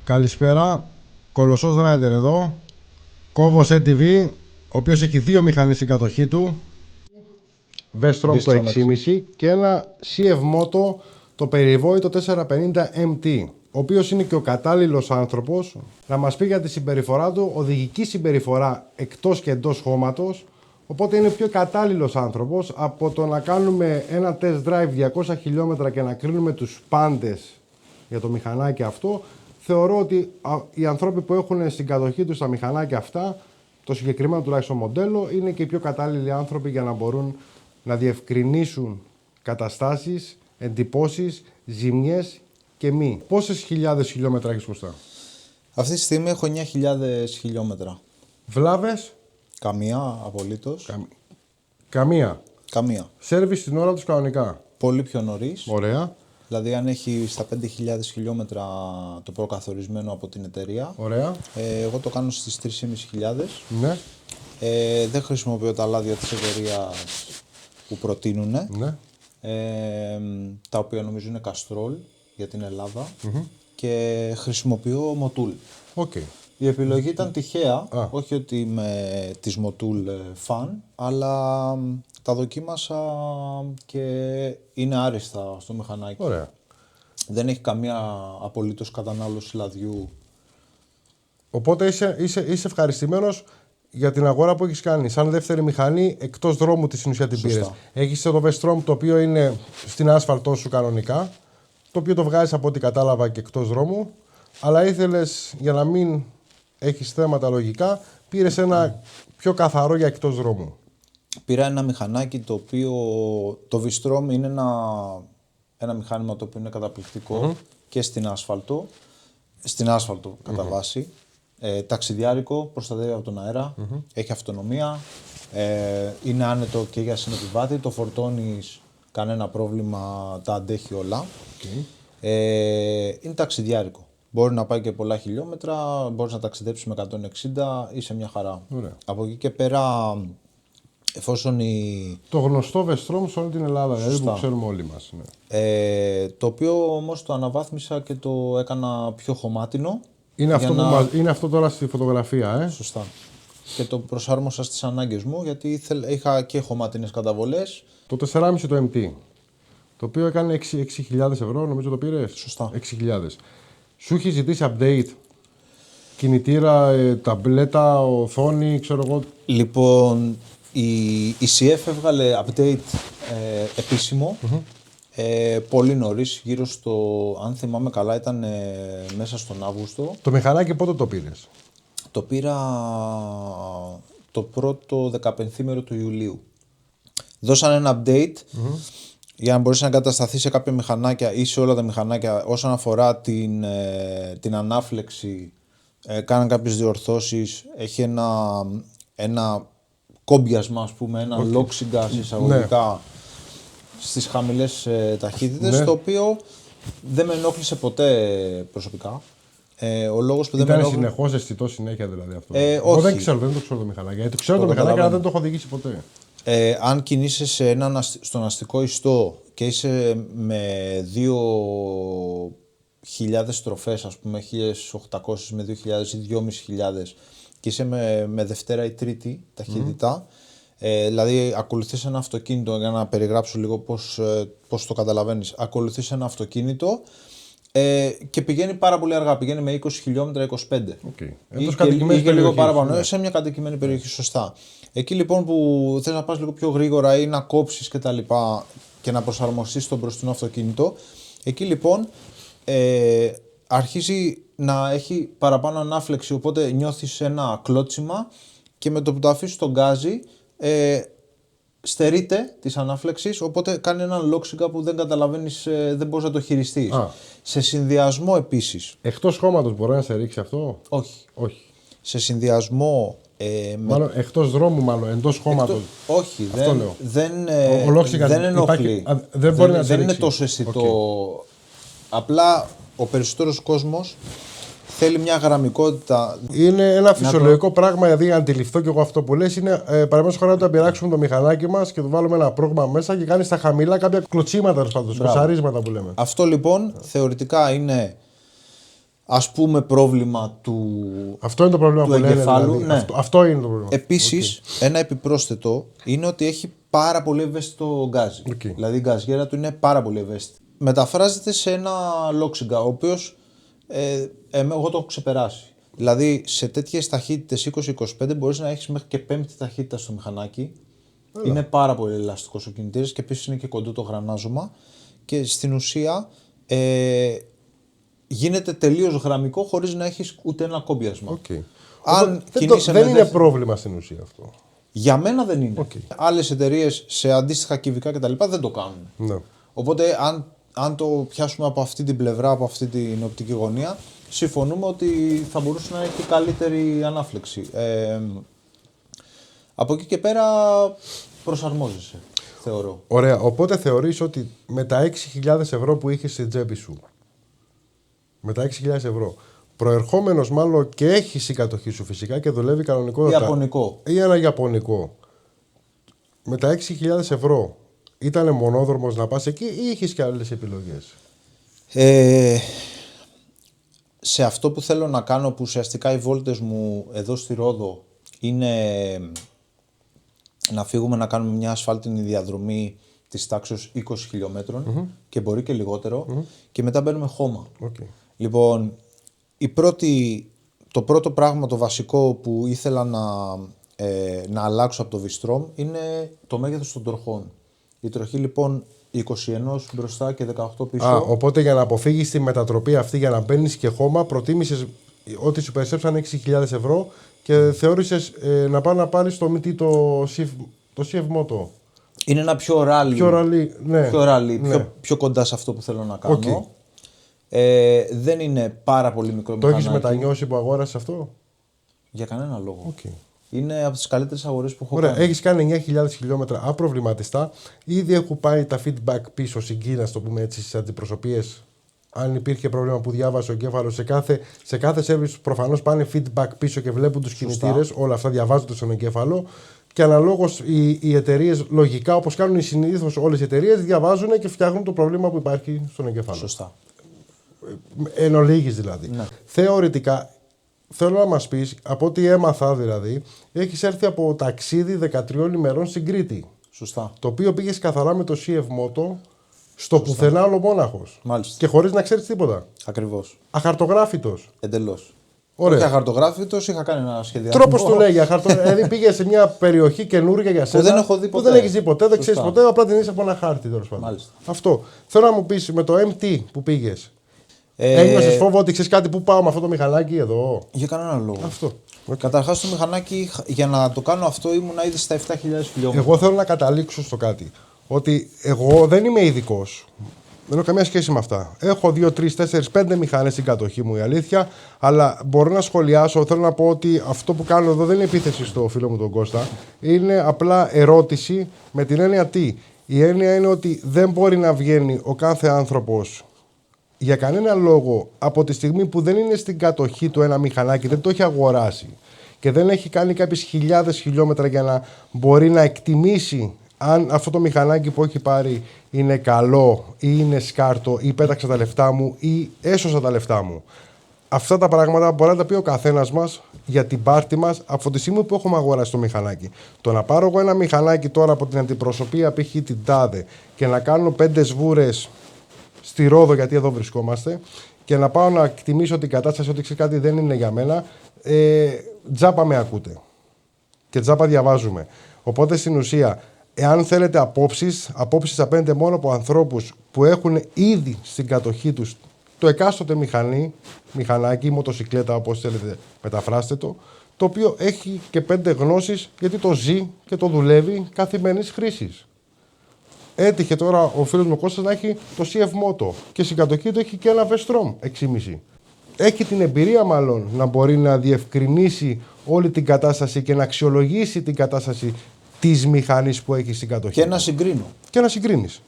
Καλησπέρα, Κολοσσός Ράιντερ εδώ, Κόβος ETV, ο οποίος έχει δύο μηχανές στην κατοχή του, Vestrom το 6,5 και ένα CF Moto το περιβόητο 450 MT, ο οποίος είναι και ο κατάλληλος άνθρωπος να μας πει για τη συμπεριφορά του, οδηγική συμπεριφορά εκτός και εντός χώματος. Οπότε είναι πιο κατάλληλος άνθρωπος από το να κάνουμε ένα test drive 200 χιλιόμετρα και να κρίνουμε τους πάντες για το μηχανάκι αυτό. Θεωρώ ότι οι άνθρωποι που έχουν στην κατοχή τους τα μηχανάκια αυτά, το συγκεκριμένο τουλάχιστον μοντέλο, είναι και οι πιο κατάλληλοι άνθρωποι για να μπορούν να διευκρινίσουν καταστάσεις, εντυπώσεις, ζημιές και μη. Πόσες χιλιάδες χιλιόμετρα έχεις Κωστά? Αυτή τη στιγμή έχω 9.000 χιλιόμετρα. Βλάβες? Καμία, απολύτως. Καμία. Καμία. Σέρβις την ώρα τους κανονικά. Πολύ πιο νωρίς. Ωραία. Δηλαδή, αν έχει στα 5.000 χιλιόμετρα το προκαθορισμένο από την εταιρεία, Ωραία. Εγώ το κάνω στις 3.500. Ναι. Δεν χρησιμοποιώ τα λάδια της εταιρείας που προτείνουν, Ναι. τα οποία νομίζω είναι Castrol για την Ελλάδα, και χρησιμοποιώ Motul. Okay. Η επιλογή ήταν τυχαία, όχι ότι είμαι της Motul φαν, αλλά τα δοκίμασα και είναι άριστα στο μηχανάκι. Ωραία. Δεν έχει καμία απολύτως κατανάλωση λαδιού. Οπότε είσαι ευχαριστημένος για την αγορά που έχεις κάνει. Σαν δεύτερη μηχανή, εκτός δρόμου τη ουσία την πήρες. Έχεις το Vestrom, το οποίο είναι στην άσφαλτό σου κανονικά, το οποίο το βγάζεις από ό,τι κατάλαβα και εκτός δρόμου, αλλά ήθελες, για να μην έχεις θέματα λογικά, πήρες ένα πιο καθαρό για εκτός δρόμου. Πήρα ένα μηχανάκι το οποίο, το Vestrom είναι ένα μηχάνημα το οποίο είναι καταπληκτικό και στην άσφαλτο κατά βάση. Ταξιδιάρικο, προστατεύει από τον αέρα, έχει αυτονομία, είναι άνετο και για συνεπιβάτη, το φορτώνεις κανένα πρόβλημα, τα αντέχει όλα. Είναι ταξιδιάρικο. Μπορεί να πάει και πολλά χιλιόμετρα, μπορείς να ταξιδέψεις με 160, είσαι μια χαρά. Ωραία. Από εκεί και πέρα, εφόσον το γνωστό Vestrom σε όλη την Ελλάδα, δηλαδή που ξέρουμε όλοι μας. Ναι. Το οποίο όμως το αναβάθμισα και το έκανα πιο χωμάτινο. Είναι αυτό τώρα στη φωτογραφία, Σωστά. Και το προσάρμοσα στις ανάγκες μου, γιατί είχα και χωμάτινες καταβολές. Το 4,5 το MT, το οποίο έκανε 6.000 ευρώ, νομίζω το πήρες. Σωστά. 6.000. Σου έχει ζητήσει update, κινητήρα, ταμπλέτα, οθόνη, ξέρω εγώ. Λοιπόν, η CF έβγαλε update επίσημο, πολύ νωρίς, γύρω στο, αν θυμάμαι καλά, ήταν μέσα στον Αύγουστο. Το μηχανάκι πότε το πήρες? Το πήρα το πρώτο 15μέρο του Ιουλίου. Δώσαν ένα update για να μπορέσει να εγκατασταθεί σε κάποια μηχανάκια ή σε όλα τα μηχανάκια. Όσον αφορά την ανάφλεξη, κάναν κάποιες διορθώσεις. Έχει ένα κόμπιασμα, ας πούμε, ένα λόξιγκα εισαγωγικά στις χαμηλές ταχύτητες, το οποίο δεν με ενόχλησε ποτέ προσωπικά. Ο λόγος που δεν με ενόχλησε. Συνεχώς αισθητό συνέχεια δηλαδή αυτό? Όχι. Εγώ δεν ξέρω το μηχανάκι. Γιατί το ξέρω το μηχανάκι, αλλά δεν το έχω οδηγήσει ποτέ. Αν κινείσαι στον αστικό ιστό και είσαι με 2.000 στροφές, ας πούμε 1.800 με 2.000 ή 2.500, και είσαι με Δευτέρα ή Τρίτη ταχύτητα, δηλαδή ακολουθείς ένα αυτοκίνητο, για να περιγράψω λίγο πώς το καταλαβαίνεις, ακολουθείς ένα αυτοκίνητο και πηγαίνει πάρα πολύ αργά, πηγαίνει με 20 χιλιόμετρα, 25. Ή και λίγο παραπάνω, σε μια κατοικημένη περιοχή, σωστά. Εκεί λοιπόν που θες να πας λίγο πιο γρήγορα ή να κόψεις και τα λοιπά και να προσαρμοστείς στο μπροστινό αυτοκίνητο, εκεί λοιπόν αρχίζει να έχει παραπάνω ανάφλεξη, οπότε νιώθεις ένα κλώτσιμα και με το που το αφήσεις στον γκάζι στερείται της ανάφλεξης, οπότε κάνει έναν λόξιγκα που δεν καταλαβαίνεις, δεν μπορείς να το χειριστείς. Σε συνδυασμό επίσης. Εκτός χώματος μπορεί να σε ρίξει αυτό? Όχι. Σε συνδυασμό. Μάλλον εκτός δρόμου, μάλλον εντός χώματος. Όχι, δεν ενοχλεί. Δεν είναι τόσο αισθητό. Απλά ο περισσότερος κόσμος θέλει μια γραμμικότητα. Είναι ένα φυσιολογικό πράγμα, δηλαδή για να αντιληφθώ και εγώ αυτό που λες, είναι παραδείγματος χάρη όταν πειράξουμε το μηχανάκι μας και του βάλουμε ένα πρόγραμμα μέσα και κάνει στα χαμηλά κάποια κλωτσίματα, σκοσαρίσματα που λέμε. Αυτό λοιπόν θεωρητικά είναι ας πούμε πρόβλημα του, Αυτό είναι το πρόβλημα του που λένε, εγκεφάλου. δηλαδή. Ναι. Αυτό είναι το πρόβλημα. Επίσης, ένα επιπρόσθετο είναι ότι έχει πάρα πολύ ευαίσθητο γκάζι. Δηλαδή η γκαζιέρα του είναι πάρα πολύ ευαίσθητη. Μεταφράζεται σε ένα λόξιγκα, ο οποίος εγώ το έχω ξεπεράσει. Δηλαδή σε τέτοιες ταχύτητες 20-25 μπορείς να έχεις μέχρι και πέμπτη ταχύτητα στο μηχανάκι. Είναι πάρα πολύ ελαστικός ο κινητήρας και επίσης είναι και κοντό το γρανάζωμα. Και στην ουσία γίνεται τελείως γραμμικό χωρίς να έχεις ούτε ένα κόμπιασμα. Αν δεν είναι πρόβλημα στην ουσία αυτό. Για μένα δεν είναι. Άλλες εταιρείες σε αντίστοιχα κυβικά κτλ. Δεν το κάνουν. Ναι. Οπότε αν το πιάσουμε από αυτή την πλευρά, από αυτή την οπτική γωνία, συμφωνούμε ότι θα μπορούσε να έχει καλύτερη ανάφλεξη. Από εκεί και πέρα προσαρμόζεσαι, θεωρώ. Ωραία. Οπότε θεωρείς ότι με τα 6.000 ευρώ που είχες στην τσέπη σου, με τα 6.000 ευρώ, προερχόμενος μάλλον και έχεις η κατοχή σου φυσικά και δουλεύει κανονικότατα. Ιαπωνικό. Ή ένα Ιαπωνικό. Με τα 6.000 ευρώ ήταν μονόδρομος να πας εκεί ή είχες και άλλες επιλογές? Σε αυτό που θέλω να κάνω, που ουσιαστικά οι βόλτες μου εδώ στη Ρόδο είναι να φύγουμε να κάνουμε μια ασφάλτινη διαδρομή της τάξης 20 χιλιόμετρων και μπορεί και λιγότερο και μετά μπαίνουμε χώμα. Λοιπόν, το πρώτο πράγμα, το βασικό που ήθελα να αλλάξω από το V-Strom είναι το μέγεθος των τροχών. Η τροχή λοιπόν 21 μπροστά και 18 πίσω. Οπότε για να αποφύγεις τη μετατροπή αυτή, για να μπαίνεις και χώμα, προτίμησες ότι σου περισσέψαν 6.000 ευρώ και θεώρησες να πάω να πάρεις το MT, το CF Moto. Είναι ένα πιο ράλι, ναι. πιο κοντά σε αυτό που θέλω να κάνω. Δεν είναι πάρα πολύ μικρό Το μηχανάκι. έχεις μετανιώσει που αγόρασες αυτό? Για κανένα λόγο. Είναι από τις καλύτερες αγορές που έχω Ωραία, κάνει. έχεις κάνει 9.000 χιλιόμετρα απροβληματιστά. Ήδη έχουν πάει τα feedback πίσω στην Κίνα, το πούμε έτσι, στις αντιπροσωπείες. Αν υπήρχε πρόβλημα που διάβασε ο εγκέφαλος, σε κάθε service προφανώς πάνε feedback πίσω και βλέπουν τους κινητήρες. Όλα αυτά διαβάζονται στον εγκέφαλο. Και αναλόγως οι εταιρείες, λογικά όπως κάνουν συνήθως όλες οι εταιρείες, διαβάζουν και φτιάχνουν το πρόβλημα που υπάρχει στον εγκέφαλο. Σωστά. Εν ολίγης δηλαδή. Ναι. Θεωρητικά, θέλω να μας πεις, από ό,τι έμαθα δηλαδή, έχεις έρθει από ταξίδι 13 ημερών στην Κρήτη. Σωστά. Το οποίο πήγες καθαρά με το CF Moto στο πουθενά ολομόναχος. Μάλιστα. Και χωρίς να ξέρεις τίποτα. Ακριβώς. Αχαρτογράφητος. Εντελώς. Ωραία. Όχι αχαρτογράφητος, είχα κάνει ένα σχεδιασμό. Τρόπος του λέγει. Δηλαδή πήγες σε μια περιοχή καινούργια για σένα. δεν έχω δει Που ποτέ. δεν έχεις δει ποτέ, δεν ξέρεις Σωστά. ποτέ, απλά την είσαι από ένα χάρτη τέλος πάντων. Μάλιστα. Αυτό. Θέλω να μου πεις με το MT που πήγες. Ένιωσες φόβο ότι ξέρεις κάτι που πάω με αυτό το μηχανάκι εδώ? Για κανένα λόγο. Αυτό. Καταρχάς το μηχανάκι, για να το κάνω αυτό, ήμουνα ήδη στα 7.000 χιλιόμετρα. Εγώ θέλω να καταλήξω στο κάτι. Ότι εγώ δεν είμαι ειδικός. Δεν έχω καμία σχέση με αυτά. Έχω 2, 3, 4, 5 μηχανές στην κατοχή μου, η αλήθεια. Αλλά μπορώ να σχολιάσω. Θέλω να πω ότι αυτό που κάνω εδώ δεν είναι επίθεση στο φίλο μου τον Κώστα. Είναι απλά ερώτηση με την έννοια τι. Η έννοια είναι ότι δεν μπορεί να βγαίνει ο κάθε άνθρωπος για κανένα λόγο από τη στιγμή που δεν είναι στην κατοχή του ένα μηχανάκι, δεν το έχει αγοράσει και δεν έχει κάνει κάποιες χιλιάδες χιλιόμετρα για να μπορεί να εκτιμήσει αν αυτό το μηχανάκι που έχει πάρει είναι καλό ή είναι σκάρτο ή πέταξα τα λεφτά μου ή έσωσα τα λεφτά μου. Αυτά τα πράγματα μπορεί να τα πει ο καθένας μας για την πάρτη μας από τη στιγμή που έχουμε αγοράσει το μηχανάκι. Το να πάρω εγώ ένα μηχανάκι τώρα από την αντιπροσωπεία π.χ. την τάδε και να κάνω 5 σβούρες στη Ρόδο, γιατί εδώ βρισκόμαστε, και να πάω να εκτιμήσω την κατάσταση ότι ξέρει κάτι δεν είναι για μένα, τζάπα με ακούτε. Και τζάπα διαβάζουμε. Οπότε στην ουσία, εάν θέλετε απόψεις θα παίρνετε μόνο από ανθρώπους που έχουν ήδη στην κατοχή τους το εκάστοτε μηχανάκι ή μοτοσυκλέτα, όπως θέλετε μεταφράστε το οποίο έχει και 5 γνώσεις γιατί το ζει και το δουλεύει καθημερινής χρήσης. Έτυχε τώρα ο φίλος μου Κώστας να έχει το CF Moto και στην κατοχή του έχει και ένα V-Strom 6,5. Έχει την εμπειρία μάλλον να μπορεί να διευκρινίσει όλη την κατάσταση και να αξιολογήσει την κατάσταση της μηχανής που έχει στην κατοχή. Και να συγκρίνω. Και να συγκρίνεις.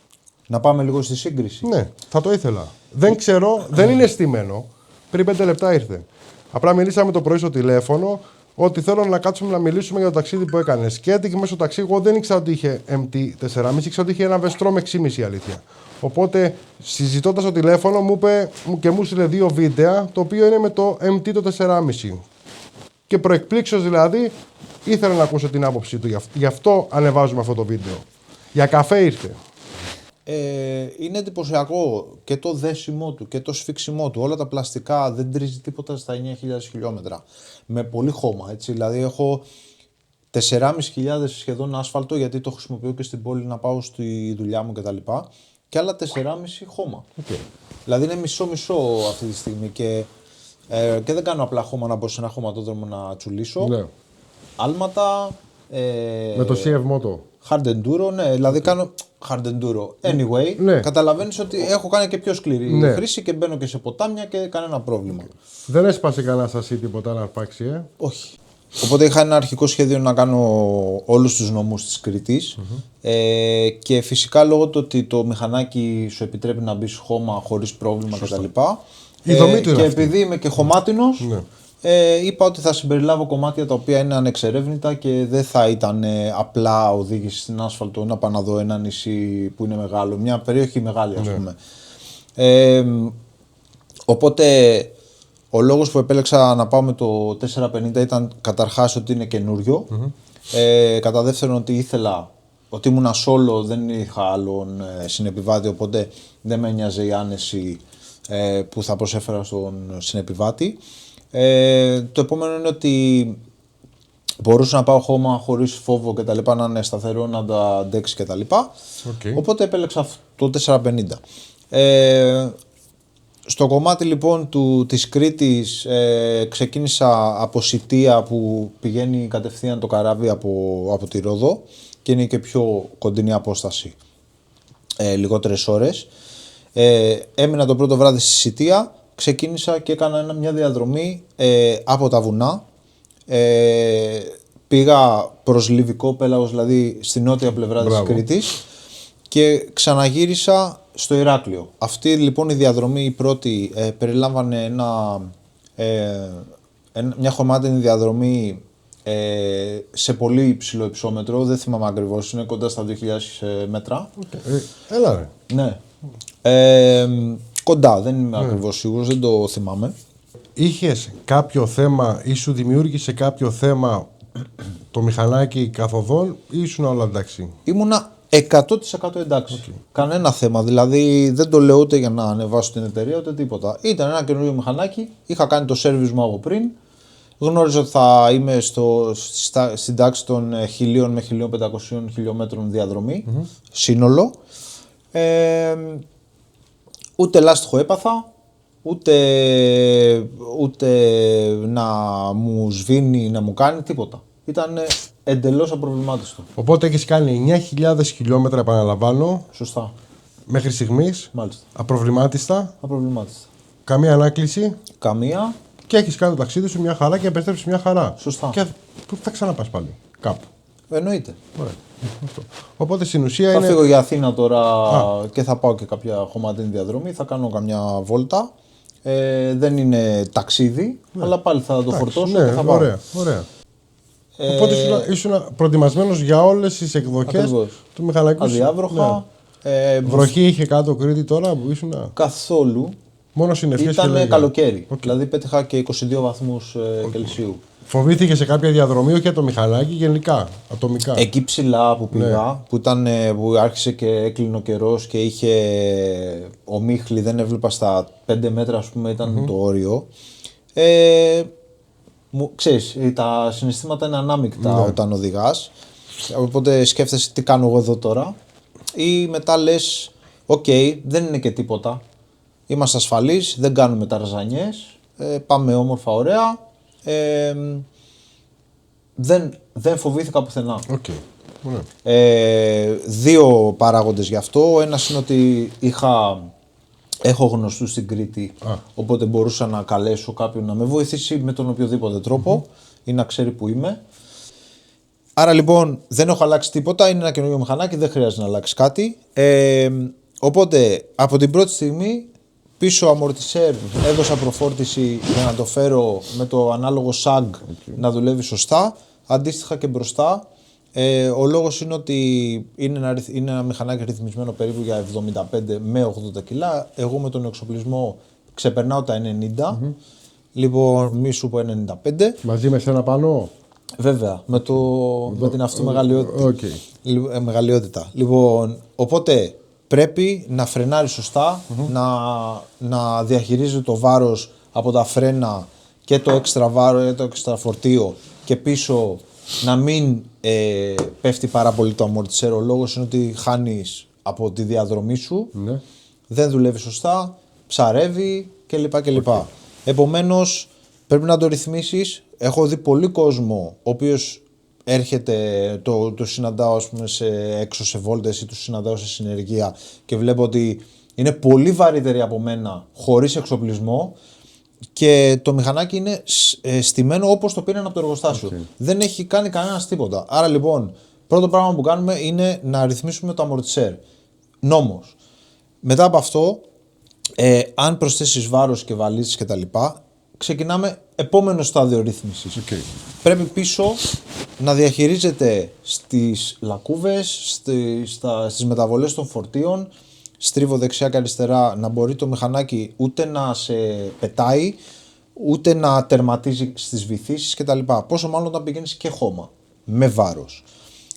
Να πάμε λίγο στη σύγκριση. Ναι, θα το ήθελα. Δεν ξέρω, δεν είναι στημένο. Πριν 5 λεπτά ήρθε. Απλά μιλήσαμε το πρωί στο τηλέφωνο. ότι θέλω να κάτσουμε να μιλήσουμε για το ταξίδι που έκανε. Και έτυχε μέσα στο ταξίδι, εγώ δεν ήξερα ότι είχε MT4,5, ήξερα ότι είχε ένα Vestrom 6,5 αλήθεια. Οπότε συζητώντας στο τηλέφωνο μου είπε και μου στείλε 2 βίντεο, το οποίο είναι με το MT το 4,5. Και προεκπλήξεως δηλαδή ήθελα να ακούσω την άποψή του. Γι' αυτό ανεβάζουμε αυτό το βίντεο. Για καφέ ήρθε. Είναι εντυπωσιακό και το δέσιμό του και το σφίξιμό του. Όλα τα πλαστικά, δεν τρίζει τίποτα στα 9.000 χιλιόμετρα. Με πολύ χώμα, έτσι. Δηλαδή έχω 4.500 σχεδόν άσφαλτο, γιατί το χρησιμοποιώ και στην πόλη να πάω στη δουλειά μου κτλ. Και άλλα 4,5 χώμα. Okay. Δηλαδή είναι μισό-μισό αυτή τη στιγμή και δεν κάνω απλά χώμα να μπω σε ένα χωματόδρομο να τσουλήσω. Ναι. Άλματα. Με το CF Moto. Hard enduro, ναι, δηλαδή κάνω hard enduro. Anyway, Ναι. Καταλαβαίνεις ότι έχω κάνει και πιο σκληρή Ναι. χρήση και μπαίνω και σε ποτάμια και κανένα πρόβλημα. Δεν έσπασε κανένα σασί τίποτα να αρπάξει, Όχι. Οπότε είχα ένα αρχικό σχέδιο να κάνω όλους τους νομούς της Κρήτης και φυσικά λόγω του ότι το μηχανάκι σου επιτρέπει να μπεις χώμα χωρίς πρόβλημα κτλ. Η δομή του είναι και αυτή. επειδή είμαι και χωμάτινος, Ναι. είπα ότι θα συμπεριλάβω κομμάτια τα οποία είναι ανεξερεύνητα και δεν θα ήταν απλά οδήγηση στην άσφαλτο να πάω να δω ένα νησί που είναι μεγάλο, μια περιοχή μεγάλη ας πούμε. Οπότε ο λόγος που επέλεξα να πάω με το 450 ήταν καταρχάς ότι είναι καινούριο, κατά δεύτερον ότι ήθελα, ότι ήμουνα solo, δεν είχα άλλον συνεπιβάτη, οπότε δεν με ένοιαζε η άνεση που θα προσέφερα στον συνεπιβάτη. Το επόμενο είναι ότι μπορούσα να πάω χώμα χωρίς φόβο και τα λοιπά, να είναι σταθερό, να τα αντέξει και τα λοιπά. Οπότε επέλεξα το 450. Στο κομμάτι λοιπόν της Κρήτης ξεκίνησα από Σιτία που πηγαίνει κατευθείαν το καράβι από τη Ρόδο και είναι και πιο κοντινή απόσταση, λιγότερες ώρες. Έμεινα το πρώτο βράδυ στη Σιτία, ξεκίνησα και έκανα μια διαδρομή από τα βουνά. Πήγα προς Λιβικό πέλαγος, δηλαδή στη νότια πλευρά της Κρήτης, και ξαναγύρισα στο Ηράκλειο. Αυτή λοιπόν η διαδρομή, η πρώτη, περιλάμβανε μια χωμάτινη διαδρομή σε πολύ υψηλό υψόμετρο, δεν θυμάμαι ακριβώς, είναι κοντά στα 2.000 μέτρα. Έλα ρε. Ναι. Κοντά, δεν είμαι ακριβώς σίγουρος, δεν το θυμάμαι. Είχες κάποιο θέμα ή σου δημιούργησε κάποιο θέμα το μηχανάκι καθοδόν ή ήσουν όλα εντάξει? Ήμουνα 100% εντάξει. Κανένα θέμα. Δηλαδή δεν το λέω ούτε για να ανεβάσω την εταιρεία ούτε τίποτα. Ήταν ένα καινούριο μηχανάκι. Είχα κάνει το service μου από πριν. Γνώριζα ότι θα είμαι στην τάξη των 1.000 με 1.500 χιλιόμετρων διαδρομή. Σύνολο. Ούτε λάστιχο έπαθα. Ούτε να μου σβήνει, να μου κάνει τίποτα. Ήταν εντελώς απροβλημάτιστο. Οπότε έχεις κάνει 9.000 χιλιόμετρα, επαναλαμβάνω. Σωστά. Μέχρι στιγμής. Μάλιστα. Απροβλημάτιστα. Απροβλημάτιστα. Καμία ανάκληση. Καμία. Και έχεις κάνει το ταξίδι σου μια χαρά και επέστρεψες μια χαρά. Σωστά. Και πού θα ξαναπάς πάλι? Κάπου. Εννοείται. Ωραία. Οπότε στην ουσία Θα είναι. φύγω για Αθήνα τώρα και θα πάω και κάποια χωματινή διαδρομή. Θα κάνω καμιά βόλτα. Δεν είναι ταξίδι, αλλά πάλι θα το φορτώσω και θα πάω. Ωραία, ωραία. Οπότε ήσουν προετοιμασμένος για όλες τις εκδοχές Ακριβώς. του μηχανικού. Αδιάβροχα. Βροχή είχε κάτω Κρήτη τώρα που ήσουν? Καθόλου. Μόνο συννεφιές και Ήταν λέγια. καλοκαίρι. Δηλαδή πέτυχα και 22 βαθμούς Κελσίου. Φοβήθηκε σε κάποια διαδρομή, όχι για το μηχανάκι, γενικά, ατομικά? Εκεί ψηλά που πήγα, που άρχισε και έκλεινε ο καιρός και είχε ομίχλη, δεν έβλεπα στα 5 μέτρα, ας πούμε, ήταν το όριο. Ξέρεις, τα συναισθήματα είναι ανάμεικτα όταν οδηγάς, οπότε σκέφτεσαι τι κάνω εγώ εδώ τώρα, ή μετά λες, οκ, δεν είναι και τίποτα, είμαστε ασφαλείς, δεν κάνουμε ταρζανιές, πάμε όμορφα, ωραία, δεν φοβήθηκα πουθενά. Okay. Δύο παράγοντες γι' αυτό. Ένας είναι ότι έχω γνωστούς στην Κρήτη, οπότε μπορούσα να καλέσω κάποιον να με βοηθήσει με τον οποιοδήποτε τρόπο ή να ξέρει που είμαι. Άρα λοιπόν δεν έχω αλλάξει τίποτα, είναι ένα καινούργιο μηχανάκι, δεν χρειάζεται να αλλάξει κάτι. Οπότε από την πρώτη στιγμή Πίσω αμορτισέρ έδωσα προφόρτιση για να το φέρω με το ανάλογο sag να δουλεύει σωστά. Αντίστοιχα και μπροστά. Ο λόγος είναι ότι είναι ένα μηχανάκι ρυθμισμένο περίπου για 75 με 80 κιλά. Εγώ με τον εξοπλισμό ξεπερνάω τα 90. Λοιπόν, μη σου πω 95. Μαζί με σένα πάνω. Βέβαια, με την αυτού μεγαλειότητα. Λοιπόν, οπότε πρέπει να φρενάρει σωστά, να διαχειρίζει το βάρος από τα φρένα και το έξτρα βάρος, το έξτρα φορτίο και πίσω να μην πέφτει πάρα πολύ το αμορτισέρ. Ο λόγος είναι ότι χάνεις από τη διαδρομή σου, δεν δουλεύει σωστά, ψαρεύει κλπ. Επομένως πρέπει να το ρυθμίσεις. Έχω δει πολύ κόσμο ο οποίος έρχεται, το συναντάω ας πούμε έξω σε βόλτες ή το συναντάω σε συνεργεία και βλέπω ότι είναι πολύ βαρύτεροι από μένα χωρίς εξοπλισμό και το μηχανάκι είναι στημένο όπως το πήραν από το εργοστάσιο. Δεν έχει κάνει κανένας τίποτα. Άρα λοιπόν, πρώτο πράγμα που κάνουμε είναι να ρυθμίσουμε το αμορτισέρ. Νόμος. Μετά από αυτό, αν προσθέσεις βάρος και βαλίτσες κτλ., ξεκινάμε επόμενο στάδιο ρύθμισης. Πρέπει πίσω να διαχειρίζεται στις λακκούβες, στις μεταβολές των φορτίων, στρίβο δεξιά και αριστερά, να μπορεί το μηχανάκι ούτε να σε πετάει, ούτε να τερματίζει στις βυθίσεις κτλ. Πόσο μάλλον όταν πηγαίνεις και χώμα, με βάρος.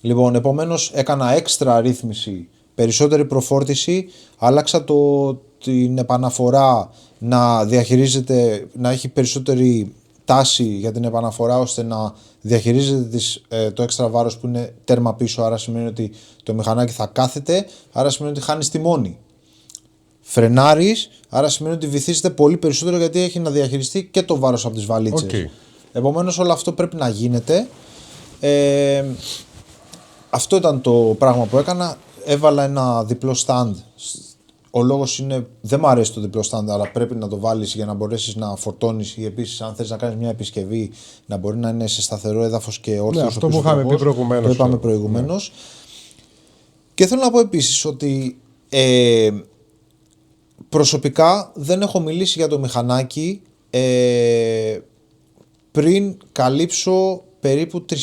Λοιπόν, επομένως έκανα έξτρα ρύθμιση, περισσότερη προφόρτιση, άλλαξα την επαναφορά να διαχειρίζεται, να έχει περισσότερη τάση για την επαναφορά ώστε να διαχειρίζεται το έξτρα βάρος που είναι τέρμα πίσω, άρα σημαίνει ότι το μηχανάκι θα κάθεται, άρα σημαίνει ότι χάνεις τιμόνι. Φρενάρεις, άρα σημαίνει ότι βυθίζεται πολύ περισσότερο γιατί έχει να διαχειριστεί και το βάρος από τις βαλίτσες. Επομένως όλο αυτό πρέπει να γίνεται. Αυτό ήταν το πράγμα που έκανα. Έβαλα ένα διπλό stand. Ο λόγος είναι, δεν μου αρέσει το διπλό stand, αλλά πρέπει να το βάλεις για να μπορέσεις να φορτώνεις ή επίσης αν θες να κάνεις μια επισκευή να μπορεί να είναι σε σταθερό έδαφος και όρθιος. Ναι, αυτό που είχαμε πει προηγουμένως. Το είπαμε προηγουμένως. Και θέλω να πω επίσης ότι προσωπικά δεν έχω μιλήσει για το μηχανάκι πριν καλύψω περίπου 3.500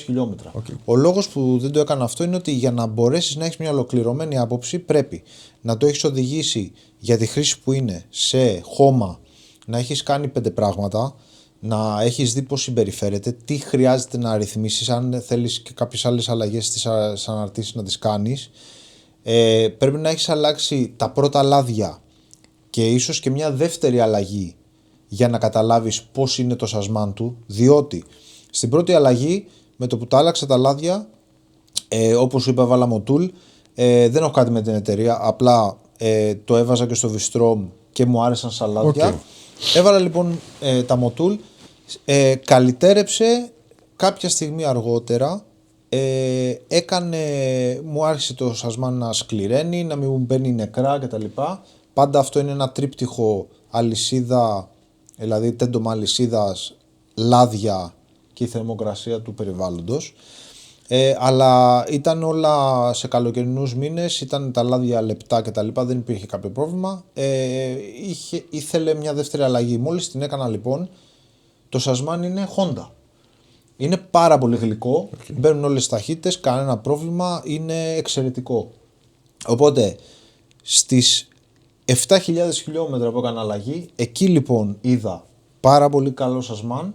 χιλιόμετρα. Ο λόγος που δεν το έκανα αυτό είναι ότι για να μπορέσεις να έχεις μια ολοκληρωμένη άποψη πρέπει να το έχεις οδηγήσει για τη χρήση που είναι σε χώμα, να έχεις κάνει 5 πράγματα, να έχεις δει πώς συμπεριφέρεται, τι χρειάζεται να ρυθμίσεις, αν θέλεις και κάποιες άλλες αλλαγές στις αναρτήσεις να τις κάνεις. Πρέπει να έχεις αλλάξει τα πρώτα λάδια και ίσως και μια δεύτερη αλλαγή για να καταλάβεις πώς είναι το σασμάν του, διότι στην πρώτη αλλαγή με το που τα άλλαξα τα λάδια, όπως σου είπα έβαλα Motul, δεν έχω κάτι με την εταιρεία, απλά το έβαζα και στο Vistrom και μου άρεσαν σαν λάδια. Έβαλα λοιπόν τα Motul, καλυτέρεψε κάποια στιγμή αργότερα, μου άρχισε το σασμάν να σκληραίνει, να μην μου μπαίνει νεκρά κτλ. Πάντα αυτό είναι ένα τρίπτυχο αλυσίδα, δηλαδή τέντομα αλυσίδας, λάδια και η θερμοκρασία του περιβάλλοντος. Αλλά ήταν όλα σε καλοκαιρινούς μήνες, ήταν τα λάδια λεπτά και τα λοιπά, δεν υπήρχε κάποιο πρόβλημα. Ήθελε μια δεύτερη αλλαγή. Μόλις την έκανα λοιπόν, το σασμάν είναι Honda. Είναι πάρα πολύ γλυκό, μπαίνουν όλες τις ταχύτητες, κανένα πρόβλημα, είναι εξαιρετικό. Οπότε στις 7.000 χιλιόμετρα που έκανα αλλαγή, εκεί λοιπόν είδα πάρα πολύ καλό σασμάν.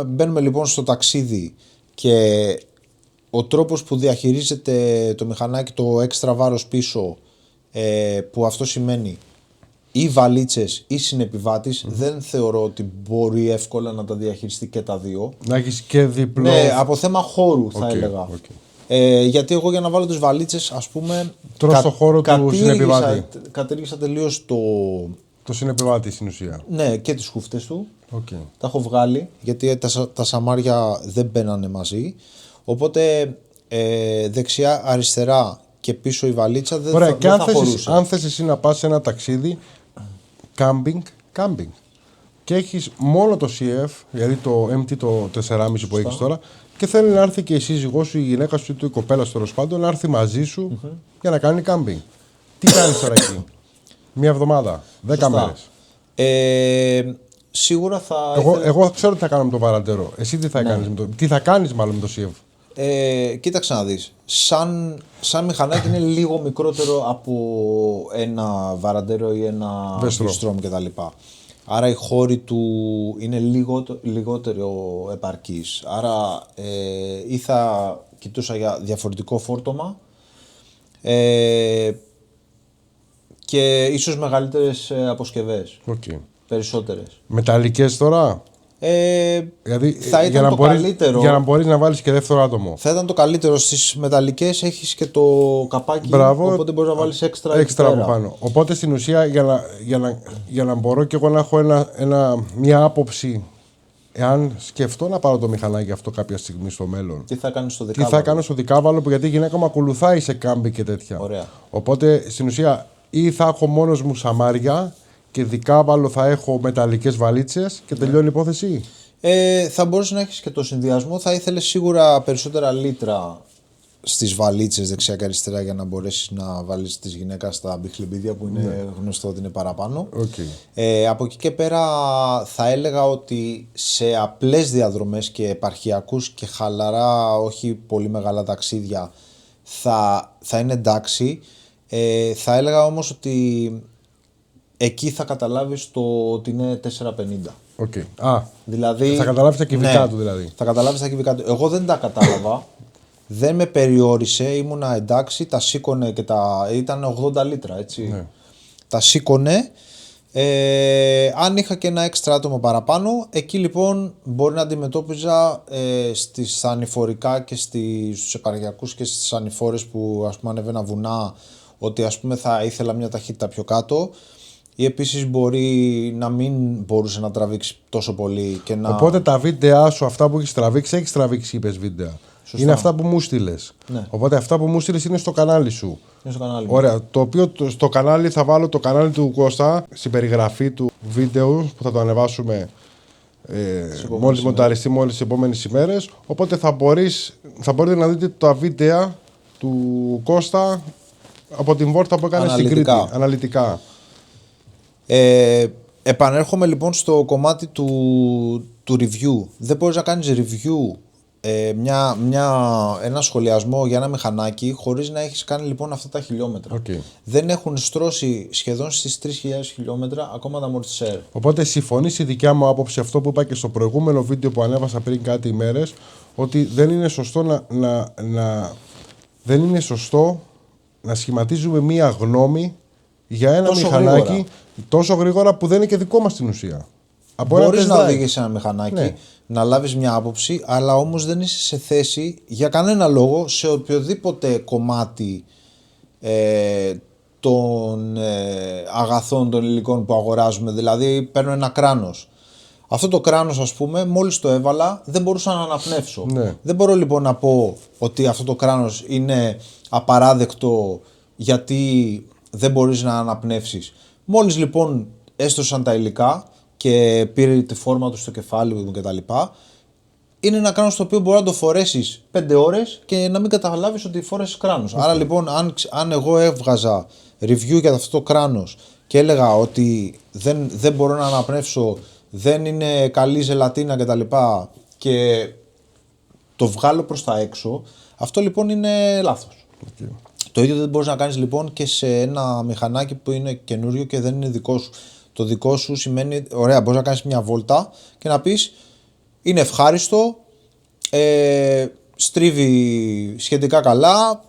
Μπαίνουμε λοιπόν στο ταξίδι και ο τρόπος που διαχειρίζεται το μηχανάκι το έξτρα βάρος πίσω, που αυτό σημαίνει ή βαλίτσες ή συνεπιβάτης, δεν θεωρώ ότι μπορεί εύκολα να τα διαχειριστεί και τα δύο. Να έχεις και διπλό. Ναι, από θέμα χώρου θα έλεγα. Γιατί εγώ για να βάλω τις βαλίτσες, ας πούμε, τώρα στο χώρο του συνεπιβάτη. Κατήργησα τελείως το συνεπιβάτη στην ουσία. Ναι, και τις χούφτες του. Τα έχω βγάλει, γιατί τα σαμάρια δεν μπαίνανε μαζί. Οπότε δεξιά, αριστερά και πίσω η βαλίτσα δεν θα χωρούσε. Αν θες εσύ να πας σε ένα ταξίδι, κάμπινγκ, και έχεις μόνο το CF, δηλαδή το MT το 4,5 που έχεις τώρα, και θέλει να έρθει και η σύζυγός σου, η γυναίκα σου ή η κοπέλα σου τέλος πάντων, να έρθει μαζί σου για να κάνει κάμπινγκ. Τι κάνεις τώρα εκεί? Μία εβδομάδα. 10 Σωστά. μέρες. Σίγουρα θα. Εγώ ξέρω τι θα κάνω με το βαραντέρο. Εσύ τι θα κάνεις τι θα κάνεις μάλλον με το CF. Κοίταξε να δεις. Σαν μηχανάκι είναι λίγο μικρότερο από ένα βαραντέρο ή ένα Bistrom κτλ. Άρα οι χώροι του είναι λιγότερο επαρκείς. Άρα ή θα κοιτούσα για διαφορετικό φόρτωμα και ίσως μεγαλύτερες αποσκευές. Okay. Περισσότερες. Μεταλλικές τώρα. Δηλαδή, θα ήταν το καλύτερο. Για να μπορείς να βάλεις και δεύτερο άτομο. Θα ήταν το καλύτερο. Στις μεταλλικές έχεις και το καπάκι. Μπράβο, οπότε μπορείς να βάλεις έξτρα από πάνω. Οπότε στην ουσία για να μπορώ και εγώ να έχω μια άποψη, εάν σκεφτώ να πάρω το μηχανάκι αυτό κάποια στιγμή στο μέλλον. Τι θα κάνεις στο δικάβαλο. Τι θα κάνω στο δικάβαλο, γιατί η γυναίκα μου ακολουθάει σε κάμπι και τέτοια. Ωραία. Οπότε στην ουσία ή θα έχω μόνος μου σαμάρια και δικάβαλο θα έχω μεταλλικές βαλίτσες και τελειώνει η υπόθεση. Θα μπορούσε να έχεις και το συνδυασμό. Θα ήθελες σίγουρα περισσότερα λίτρα στις βαλίτσες δεξιά και αριστερά για να μπορέσεις να βάλεις τις γυναίκας στα μπιχλιμπίδια που είναι γνωστό ότι είναι παραπάνω. Okay. Από εκεί και πέρα θα έλεγα ότι σε απλές διαδρομές και επαρχιακούς και χαλαρά, όχι πολύ μεγάλα ταξίδια, θα είναι εντάξει. Θα έλεγα όμως ότι εκεί θα καταλάβεις ότι είναι 450. Okay. Δηλαδή, θα καταλάβεις τα κυβικά του δηλαδή. Θα καταλάβεις τα κυβικά του. Εγώ δεν τα κατάλαβα. Δεν με περιόρισε. Ήμουνα εντάξει. Τα σήκωνε και ήταν 80 λίτρα, έτσι. Ναι. Τα σήκωνε. Αν είχα και ένα έξτρα άτομο παραπάνω, εκεί λοιπόν μπορεί να αντιμετώπιζα στις ανηφορικά και στους επαρχιακούς και στις ανηφόρες που ας πούμε ανέβαινα βουνά, ότι ας πούμε θα ήθελα μια ταχύτητα πιο κάτω. Ή επίσης μπορεί να μην μπορούσε να τραβήξει τόσο πολύ και να... Οπότε τα βίντεά σου, αυτά που έχεις τραβήξει, είπες βίντεο. Σωστά. Είναι αυτά που μου στείλες. Ναι. Οπότε αυτά που μου στείλες είναι στο κανάλι σου. Είναι στο κανάλι. Ωραία. Το οποίο στο κανάλι θα βάλω το κανάλι του Κώστα στην περιγραφή του βίντεο που θα το ανεβάσουμε μόλις μονταριστεί μόλις τις επόμενες ημέρες. Οπότε θα μπορείτε να δείτε τα βίντεο του Κώστα από την βόρτα που έκανε στην Κρήτη. Αναλυτικά. Επανέρχομαι λοιπόν στο κομμάτι του review. Δεν μπορείς να κάνεις review ένα σχολιασμό για ένα μηχανάκι χωρίς να έχεις κάνει λοιπόν αυτά τα χιλιόμετρα. Okay. Δεν έχουν στρώσει σχεδόν στις 3.000 χιλιόμετρα ακόμα τα amortisseur. Οπότε συμφωνείς η δικιά μου άποψη αυτό που είπα και στο προηγούμενο βίντεο που ανέβασα πριν κάτι ημέρες, ότι δεν είναι σωστό δεν είναι σωστό να σχηματίζουμε μία γνώμη για ένα μηχανάκι τόσο γρήγορα που δεν είναι και δικό μας στην ουσία. Μπορείς να οδηγήσεις ένα μηχανάκι, να λάβεις μια άποψη, αλλά όμως δεν είσαι σε θέση για κανένα λόγο σε οποιοδήποτε κομμάτι των αγαθών, των υλικών που αγοράζουμε. Δηλαδή παίρνω ένα κράνος. Αυτό το κράνος, ας πούμε, μόλις το έβαλα δεν μπορούσα να αναπνεύσω. Ναι. Δεν μπορώ λοιπόν να πω ότι αυτό το κράνος είναι απαράδεκτο γιατί δεν μπορείς να αναπνεύσεις. Μόλις λοιπόν έστωσαν τα υλικά και πήρε τη φόρμα του στο κεφάλι μου κτλ. Είναι ένα κράνος το οποίο μπορεί να το φορέσεις 5 ώρες και να μην καταλάβεις ότι φόρεσες κράνος. Άρα λοιπόν, αν εγώ έβγαζα review για αυτό το κράνος και έλεγα ότι δεν μπορώ να αναπνεύσω, δεν είναι καλή ζελατίνα κτλ. Και το βγάλω προς τα έξω, αυτό λοιπόν είναι λάθος. Okay. Το ίδιο δεν μπορείς να κάνεις λοιπόν και σε ένα μηχανάκι που είναι καινούριο και δεν είναι δικό σου. Το δικό σου σημαίνει, ωραία, μπορείς να κάνεις μια βόλτα και να πεις είναι ευχάριστο, στρίβει σχετικά καλά,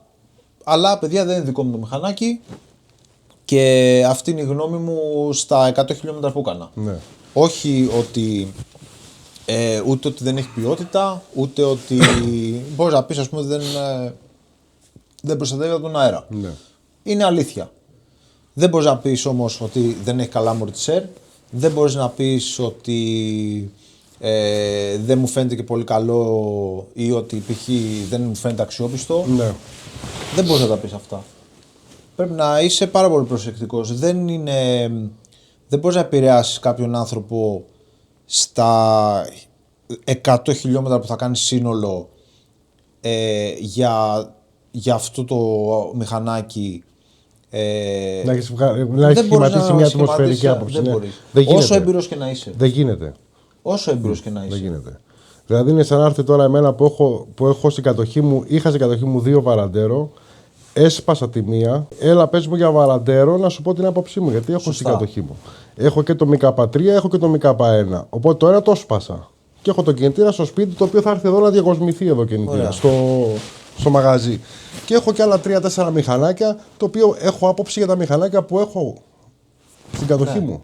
αλλά παιδιά δεν είναι δικό μου το μηχανάκι και αυτή είναι η γνώμη μου στα 100 χιλιόμετρα που έκανα. Ναι. Όχι ότι ούτε ότι δεν έχει ποιότητα, ούτε ότι μπορείς να πεις ας πούμε δεν προστατεύει από τον αέρα. Ναι. Είναι αλήθεια. Δεν μπορείς να πεις όμως ότι δεν έχει καλά amortisseur, δεν μπορείς να πεις ότι δεν μου φαίνεται και πολύ καλό ή ότι π.χ. δεν μου φαίνεται αξιόπιστο. Ναι. Δεν μπορείς να τα πεις αυτά. Πρέπει να είσαι πάρα πολύ προσεκτικός. Δεν μπορείς να επηρεάσεις κάποιον άνθρωπο στα 100 χιλιόμετρα που θα κάνει σύνολο για αυτό το μηχανάκι Να έχεις σχηματίσει μια ατμοσφαιρική άποψη. Δεν μπορείς. Όσο έμπειρος και να είσαι. Δεν γίνεται. Όσο έμπειρος και να είσαι. Δεν γίνεται. Δηλαδή είναι σαν να έρθει τώρα εμένα που έχω στην κατοχή μου, είχα στην κατοχή μου 2 βαραντέρο, έσπασα τη μία, έλα πες μου για βαραντέρο να σου πω την άποψή μου, γιατί έχω στην κατοχή μου. Έχω και το ΜΚ3, έχω και το ΜΚ1. Οπότε το ένα το σπάσα. Και έχω το κινητήρα στο σπίτι, το οποίο θα έρθει εδώ να διακοσμηθεί εδώ κινητήρα, στο μαγαζί. Και έχω και άλλα 3-4 μηχανάκια, το οποίο έχω άποψη για τα μηχανάκια που έχω στην κατοχή μου.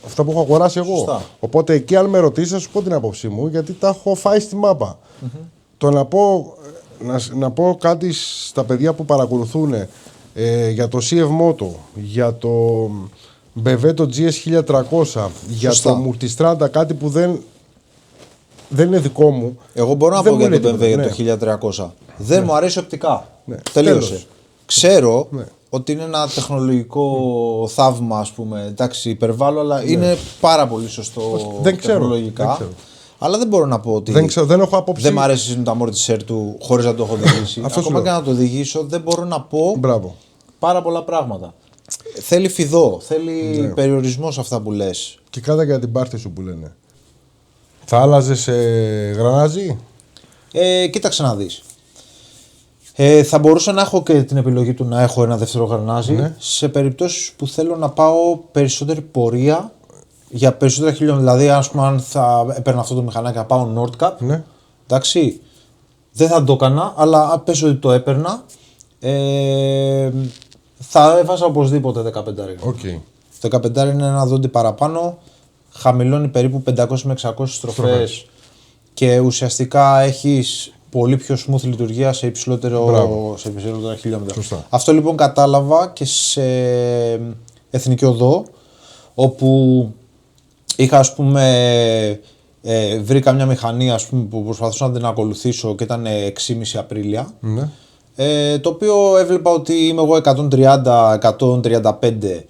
Αυτά που έχω αγοράσει εγώ. Σωστά. Οπότε εκεί, αν με ρωτήσει, θα σου πω την άποψή μου, γιατί τα έχω φάει στη μάπα. Το να πω κάτι στα παιδιά που παρακολουθούν για το CF Moto, για το BMW το GS1300, για το Multistrada, κάτι που δεν είναι δικό μου. Εγώ μπορώ να πω για το BMW για το 1300. Δεν μου αρέσει οπτικά. Τελείωσε. Τέλος. Ξέρω ότι είναι ένα τεχνολογικό θαύμα, ας πούμε. Εντάξει, υπερβάλλω, αλλά είναι πάρα πολύ σωστό τεχνολογικά. Δεν ξέρω. Αλλά δεν μπορώ να πω ότι δεν έχω άποψη. Δεν μου αρέσει το αμόρτισερ του χωρίς να το έχω οδηγήσει. Ακόμα και να το οδηγήσω, δεν μπορώ να πω πάρα πολλά πράγματα. Θέλει φιδό, θέλει περιορισμό σε αυτά που λες. Και κάτα για την πάρτι σου που λένε. Θα άλλαζες γρανάζι? Κοίταξε να δεις. Θα μπορούσα να έχω και την επιλογή του να έχω ένα δεύτερο γρανάζι σε περιπτώσεις που θέλω να πάω περισσότερη πορεία για περισσότερα χιλιόμετρα. Δηλαδή, αν θα έπαιρνα αυτό το μηχανάκι να πάω Nordcup, εντάξει, δεν θα το έκανα, αλλά πες ότι το έπαιρνα, θα έβαζα οπωσδήποτε 15. Okay. Το 15 είναι ένα δόντι παραπάνω, χαμηλώνει περίπου 500 με 600 στροφές και ουσιαστικά έχεις πολύ πιο smooth λειτουργία σε υψηλότερα χιλιόμετρα. Σωστά. Αυτό λοιπόν κατάλαβα και σε εθνική οδό, όπου είχα, ας πούμε, βρήκα μια μηχανή, ας πούμε, που προσπαθούσα να την ακολουθήσω και ήταν 6,5 Απρίλια. Το οποίο έβλεπα ότι είμαι εγώ 130-135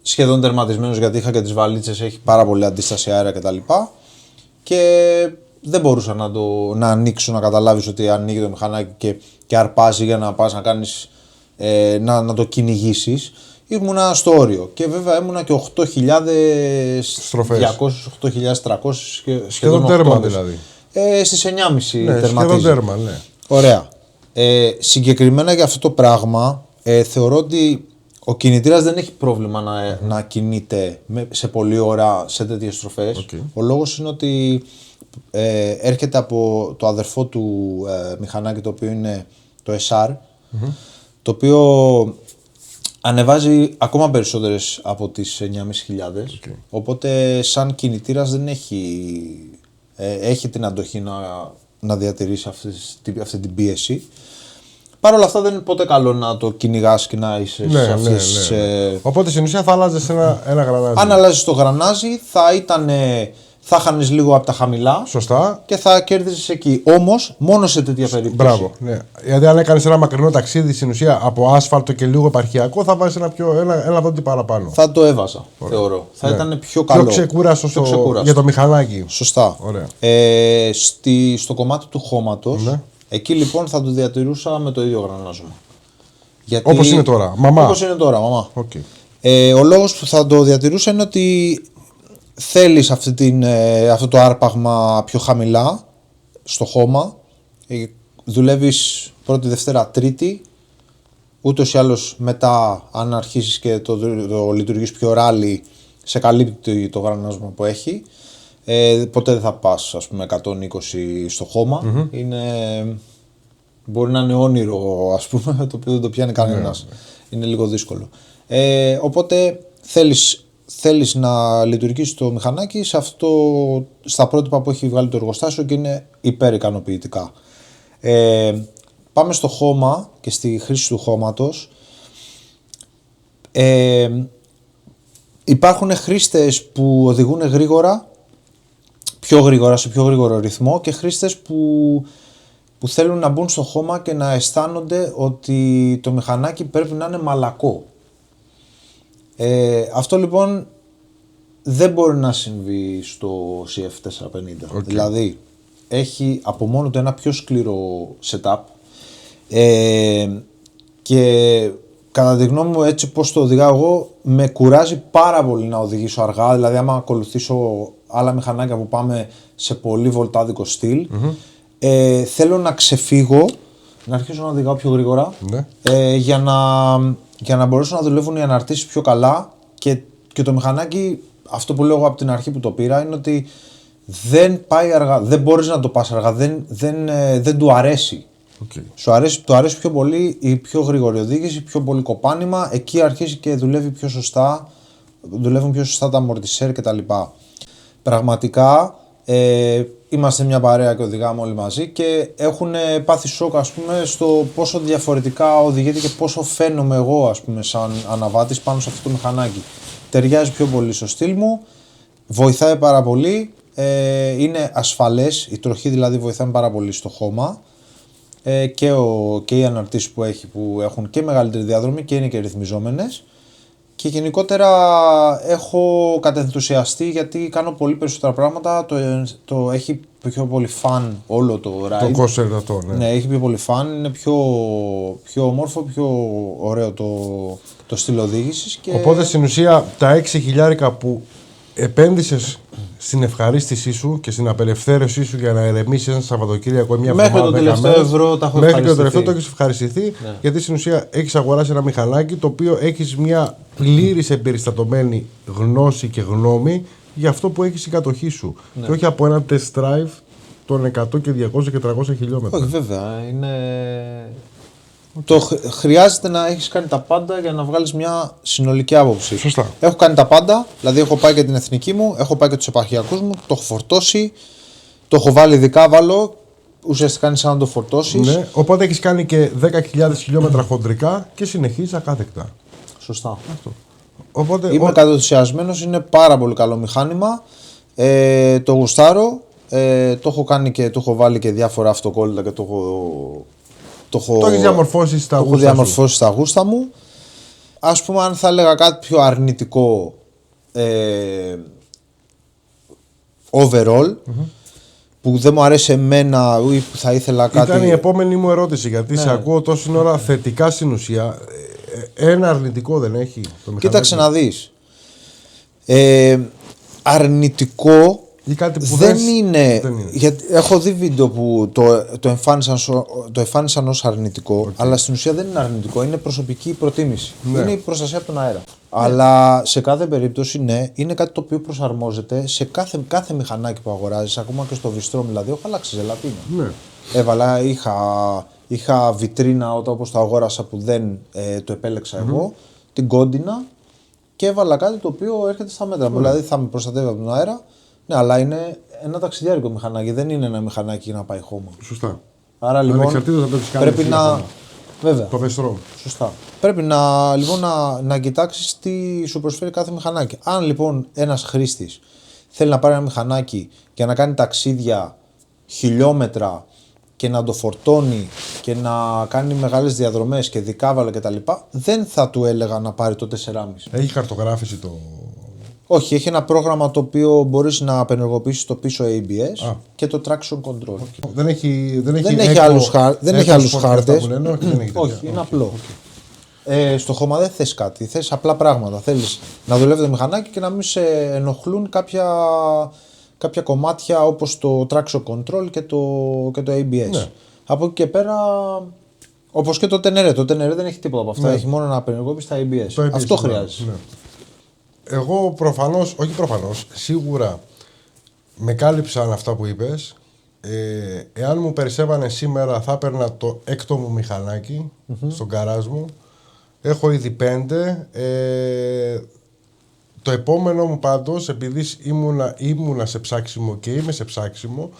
σχεδόν τερματισμένος, γιατί είχα και τις βαλίτσες, έχει πάρα πολύ αντίσταση αέρα κτλ. Και δεν μπορούσα να ανοίξω, να καταλάβεις ότι ανοίγει το μηχανάκι και αρπάζει για να πας να κάνεις, να το κυνηγήσεις. Ήμουνα στο όριο και βέβαια ήμουνα και 8.200-8.300 σχεδόν τέρμα δηλαδή. Στις 9.30 τερματίζει. Σχεδόν τέρμα, ναι. Ωραία. Συγκεκριμένα για αυτό το πράγμα θεωρώ ότι ο κινητήρας δεν έχει πρόβλημα να κινείται σε πολλή ώρα σε τέτοιες στροφές. Ο λόγος είναι ότι έρχεται από το αδερφό του μηχανάκι, το οποίο είναι το SR, το οποίο ανεβάζει ακόμα περισσότερες από τις 9.500. Οπότε σαν κινητήρας δεν έχει την αντοχή να διατηρήσει αυτή την πίεση. Παρ' όλα αυτά δεν είναι ποτέ καλό να το κυνηγάς και να είσαι σε αυτές. Οπότε στην ουσία θα αλλάζεις ένα γρανάζι. Αν αλλάζεις το γρανάζι θα χάνεις λίγο από τα χαμηλά. Σωστά. Και θα κέρδισες εκεί. Όμως μόνο σε τέτοια περίπτωση. Μπράβο. Ναι. Γιατί αν έκανες ένα μακρινό ταξίδι στην ουσία από άσφαλτο και λίγο επαρχιακό, θα βάζεις ένα δόντι παραπάνω. Θα το έβαζα, θεωρώ. Θα ήταν πιο καλό. Πιο ξεκούραστο για το μηχανάκι. Σωστά. Στο κομμάτι του χώματος, εκεί λοιπόν θα το διατηρούσα με το ίδιο γρανάζωμα. Όπως είναι τώρα. Όπως είναι τώρα, μαμά. Okay. Ο λόγος που θα το διατηρούσα είναι ότι θέλεις αυτό το άρπαγμα πιο χαμηλά στο χώμα. Δουλεύεις πρώτη, Δευτέρα, Τρίτη. Ούτως ή άλλως μετά, αν αρχίσεις και το λειτουργείς πιο ράλι, σε καλύπτει το γρανάζωμα που έχει. Ποτέ δεν θα πας, ας πούμε, 120 στο χώμα. Μπορεί να είναι όνειρο, ας πούμε, το οποίο δεν το πιάνει κανένας. Είναι λίγο δύσκολο. Οπότε θέλεις να λειτουργήσεις το μηχανάκι στα πρότυπα που έχει βγάλει το εργοστάσιο και είναι υπερ-ικανοποιητικά. Πάμε στο χώμα και στη χρήση του χώματος. Υπάρχουν χρήστες που οδηγούν γρήγορα, σε πιο γρήγορο ρυθμό, και χρήστες που θέλουν να μπουν στο χώμα και να αισθάνονται ότι το μηχανάκι πρέπει να είναι μαλακό. Αυτό λοιπόν δεν μπορεί να συμβεί στο CF450. Δηλαδή έχει από μόνο το ένα πιο σκληρό setup και κατά τη γνώμη μου, έτσι πώς το οδηγάω εγώ, με κουράζει πάρα πολύ να οδηγήσω αργά. Δηλαδή, άμα ακολουθήσω άλλα μηχανάκια που πάμε σε πολύ βολτάδικο στυλ, θέλω να ξεφύγω, να αρχίσω να οδηγάω πιο γρήγορα, Ναι. για να μπορέσουν να δουλεύουν οι αναρτήσεις πιο καλά και το μηχανάκι, αυτό που λέω εγώ από την αρχή που το πήρα, είναι ότι δεν πάει αργά, δεν μπορείς να το πας αργά, δεν του αρέσει. Okay. Του αρέσει πιο πολύ η πιο γρήγορη οδήγηση, πιο πολύ κοπάνημα, εκεί αρχίζει και δουλεύει πιο σωστά, δουλεύουν πιο σωστά τα αμορτισέρ κτλ. Πραγματικά είμαστε μια παρέα και οδηγάμε όλοι μαζί και έχουν πάθει σοκ, ας πούμε, στο πόσο διαφορετικά οδηγείται και πόσο φαίνομαι εγώ, ας πούμε, σαν αναβάτης πάνω σε αυτό το μηχανάκι. Ταιριάζει πιο πολύ στο στυλ μου, βοηθάει πάρα πολύ, είναι ασφαλές, η τροχή δηλαδή βοηθάει πάρα πολύ στο χώμα. Και οι αναρτήσεις που έχουν και μεγαλύτερη διαδρομή και είναι και ρυθμιζόμενες, και γενικότερα έχω κατενθουσιαστεί γιατί κάνω πολύ περισσότερα πράγματα, το έχει πιο πολύ φαν όλο το ride. Το Corsair αυτό, ναι. Ναι, έχει πιο πολύ φαν, είναι πιο όμορφο, πιο ωραίο το στυλ οδήγησης. Οπότε στην ουσία τα 6.000 που επένδυσες στην ευχαρίστησή σου και στην απελευθέρωσή σου για να ερεμήσεις ένα Σαββατοκύριακο ή μια μέχρι εβδομάδα, το τελευταίο ευρώ τα έχω μέχρι ευχαριστηθεί. το τελευταίο το έχεις ευχαριστηθεί, ναι. Γιατί στην ουσία έχεις αγοράσει ένα μηχανάκι το οποίο έχεις μια πλήρης εμπεριστατωμένη γνώση και γνώμη για αυτό που έχεις η κατοχή σου. Ναι. Και όχι από ένα test drive των 100 και 200 και 300 χιλιόμετρα. Όχι, βέβαια. Χρειάζεται να έχεις κάνει τα πάντα για να βγάλεις μια συνολική άποψη. Σωστά. Έχω κάνει τα πάντα, δηλαδή έχω πάει και την εθνική μου, έχω πάει και τους επαρχιακούς μου, το έχω φορτώσει, το έχω βάλει δικάβαλο, ουσιαστικά είναι σαν να το φορτώσεις. Ναι, οπότε έχεις κάνει και 10.000 χιλιόμετρα χοντρικά και συνεχίζεις ακάθεκτα. Σωστά. Αυτό. Οπότε, είμαι κατενθουσιασμένος, είναι πάρα πολύ καλό μηχάνημα, το γουστάρω, το έχω κάνει και το έχω βάλει και διάφορα αυτοκόλλητα και το έχεις διαμορφώσει στα γούστα μου. Ας πούμε, αν θα έλεγα κάτι πιο αρνητικό overall, που δεν μου αρέσει εμένα ή που θα ήθελα κάτι... Ήταν η επόμενη μου ερώτηση, γιατί σε ακούω τόση ώρα θετικά στην ουσία. Ένα αρνητικό δεν έχει το μηχανάκι? Κοίταξε να δεις. Αρνητικό δεν είναι. Γιατί έχω δει βίντεο που το εμφάνισαν ως αρνητικό, αλλά στην ουσία δεν είναι αρνητικό, είναι προσωπική προτίμηση. Ναι. Είναι η προστασία από τον αέρα. Ναι. Αλλά σε κάθε περίπτωση, ναι, είναι κάτι το οποίο προσαρμόζεται σε κάθε μηχανάκι που αγοράζεις, ακόμα και στο Vistrom, δηλαδή έχω αλλάξει ζελατίνα. Ναι. Έβαλα, είχα βιτρίνα όπως το αγόρασα που δεν το επέλεξα εγώ, την κόντινα, και έβαλα κάτι το οποίο έρχεται στα μέτρα μου. Δηλαδή θα με προστατεύει από τον αέρα. Ναι, αλλά είναι ένα ταξιδιάρικο μηχανάκι, δεν είναι ένα μηχανάκι για να πάει χώμα. Σωστά. Άρα λοιπόν πρέπει να. Βέβαια. Το Vestrom. Σωστά. Πρέπει να κοιτάξεις τι σου προσφέρει κάθε μηχανάκι. Αν λοιπόν ένας χρήστης θέλει να πάρει ένα μηχανάκι για να κάνει ταξίδια χιλιόμετρα και να το φορτώνει και να κάνει μεγάλες διαδρομές και δικάβαλα κτλ., δεν θα του έλεγα να πάρει το 4,5. Έχει χαρτογράφηση το... Όχι, έχει ένα πρόγραμμα το οποίο μπορείς να απενεργοποιήσεις το πίσω ABS και το traction control. Okay. Δεν έχει άλλους χάρτες. Όχι, είναι απλό. Στο χώμα δεν θες κάτι, θες απλά πράγματα. Θέλεις να δουλεύει το μηχανάκι και να μην σε ενοχλούν κάποια κομμάτια όπως το traction control και το ABS. Ναι. Από εκεί και πέρα, όπως και το Tenere. Το Tenere δεν έχει τίποτα από αυτά, έχει μόνο να απενεργοποιήσεις τα ABS. Αυτό χρειάζεσαι. Ναι. Εγώ σίγουρα με κάλυψαν αυτά που είπες. Εάν μου περισσεύανε σήμερα θα έπαιρνα το έκτο μου μηχανάκι στον γκαράζ μου. Έχω ήδη 5. Το επόμενο μου πάντως, επειδή ήμουνα σε ψάξιμο και είμαι σε ψάξιμο,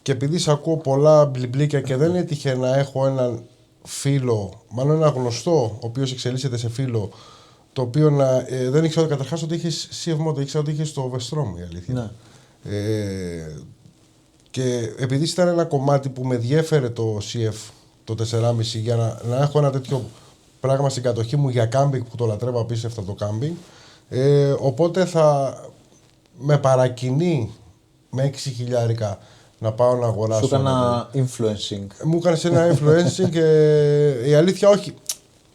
και επειδή σε ακούω πολλά μπλιμπλίκια και δεν έτυχε να έχω έναν φίλο, μάλλον ένα γνωστό, ο οποίος εξελίσσεται σε φίλο, το οποίο δεν ήξερα καταρχάς ότι είχες CF Moto, ήξερα ότι είχες το Vestrom, η αλήθεια. Ναι. Και επειδή ήταν ένα κομμάτι που με διέφερε το CF, το 4,5, για να έχω ένα τέτοιο πράγμα στην κατοχή μου για κάμπινγκ, που το λατρεύω απίστευτα το κάμπινγκ, οπότε θα με παρακινεί με 6.000 να πάω να αγοράσω. Σου έκανα influencing. Μου έκανες ένα influencing και η αλήθεια όχι.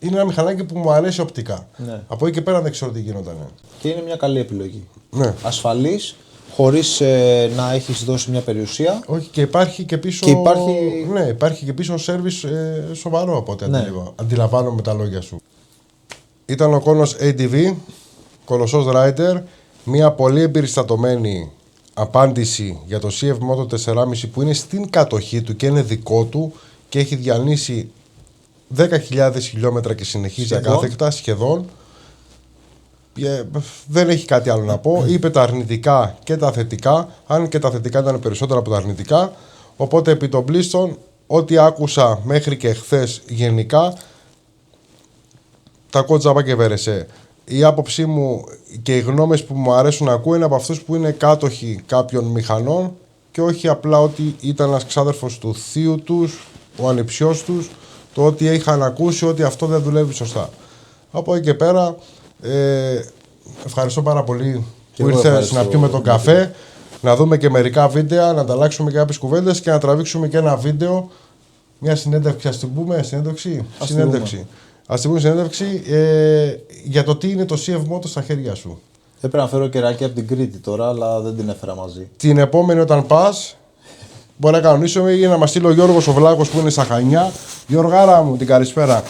είναι ένα μηχανάκι που μου αρέσει οπτικά. Ναι. Από εκεί και πέρα δεν ξέρω τι γινόταν. Και είναι μια καλή επιλογή. Ναι. Ασφαλής, χωρίς να έχεις δώσει μια περιουσία. Όχι, και υπάρχει και πίσω. Ναι, υπάρχει και πίσω σέρβις σοβαρό από ό,τι αντιλαμβάνομαι τα λόγια σου. Ήταν ο κόνος ADV, κολοσσός Rider, μια πολύ εμπεριστατωμένη απάντηση για το CF Moto 4,5 που είναι στην κατοχή του και είναι δικό του και έχει διανύσει 10.000 χιλιόμετρα και συνεχίζει ακάθεκτα σχεδόν. Δεν έχει κάτι άλλο να πω. Είπε τα αρνητικά και τα θετικά, αν και τα θετικά ήταν περισσότερα από τα αρνητικά. Οπότε επί των πλήστων, ό,τι άκουσα μέχρι και χθες γενικά, τα κότζαμπα και βέρεσε. Η άποψή μου και οι γνώμες που μου αρέσουν να ακούω είναι από αυτούς που είναι κάτοχοι κάποιων μηχανών και όχι απλά ότι ήταν ένας ξάδερφος του θείου τους, ο ανιψιός τους, το ότι είχαν ακούσει ότι αυτό δεν δουλεύει σωστά. Από εκεί και πέρα, ευχαριστώ πάρα πολύ που ήρθες να πιούμε τον καφέ, να δούμε και μερικά βίντεο, να ανταλλάξουμε και κάποιες κουβέντες και να τραβήξουμε και ένα βίντεο, μια συνέντευξη, ας την πούμε, συνέντευξη. Ας την πούμε συνέντευξη για το τι είναι το CF Moto στα χέρια σου. Έπρεπε να φέρω κεράκι από την Κρήτη τώρα, αλλά δεν την έφερα μαζί. Την επόμενη όταν πας, μπορεί να κανονίσουμε ή να μας στείλει ο Γιώργος ο Βλάκος που είναι στα Χανιά. Γιώργάρα μου, την καλησπέρα.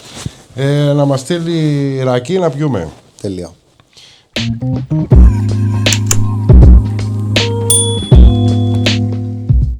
Να μας στείλει ρακί να πιούμε. Τέλεια.